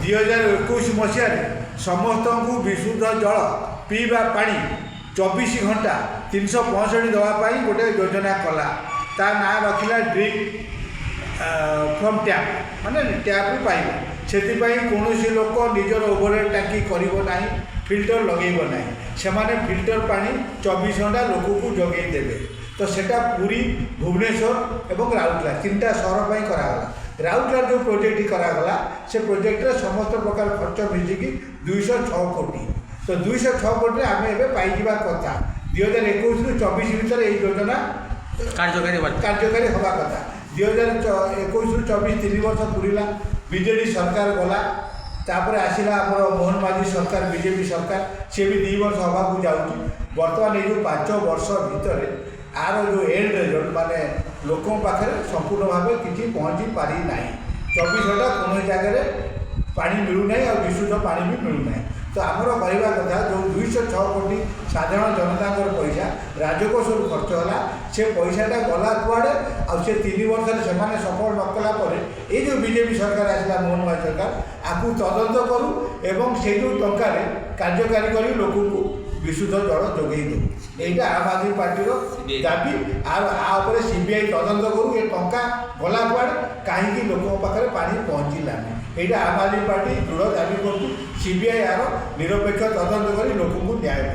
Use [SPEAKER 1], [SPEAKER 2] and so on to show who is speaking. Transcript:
[SPEAKER 1] 2021 मसीह समस्त को विशुद्ध जल पीवा पानी 24 घंटा 365 देवाई गोटे योजना कला ता ना रखिला ड्रिप फ्रॉम टैप माने टैप पाइबा से कौन लोक निजर ओवरहेड टांकी करना फिल्टर लगेब ना से फिल्टर पानी 24 घंटा लोक को जगे देवे तो सेटा पुरी भुवनेश्वर एवं राउरकेला 3टा सहर करागला राउरकेला जो प्रोजेक्ट करागला से प्रोजेक्ट समस्त प्रकार खर्च मिसिकी 206 कोटी तो 206 कोटी आम ए पाइबा कथा 2021 रु 24 भितर यही योजना कार्यकारी हवा कथा 2021 रु 24 3 वर्ष पूरा बीजेडी सरकार गला तापर आसला आमर मोहन माझी सरकार बीजेपी सरकार सी भी 2 वर्ष हवा को जाऊँगी बर्तमान ये 5 वर्ष भितर आर जो एंड रिजल्ट माने लोकों पाखे संपूर्ण भाव किसी पहुँची पारी ना 24 घंटा कौन जगह पानी मिलूना और विशुद्ध पानी भी मिलूना तो आमर कहवा कथा जो 206 कोटी साधारण जनता पैसा राजकोष खर्च है से पैसाटा गला कुआड़े आउ 3 वर्ष से सफल न कला ये जो बीजेपी सरकार आसला मोहन माझी सरकार आपको तदंत करूँ एवं से जो टकर कार्यकारी कर लोक को विशुद्ध जल जोगे दे यहाँ आम आदमी पार्टी दाबी आपर सीबीआई तदंत करूँ ये टंका गला कुआड़े कहीं लोक पाखे पानी पहुँचलानी यहाँ आम आदमी पार्टी दृढ़ दाबी करूँ सीबीआई यार निरपेक्ष तदंत कर लोक को न्याय दे।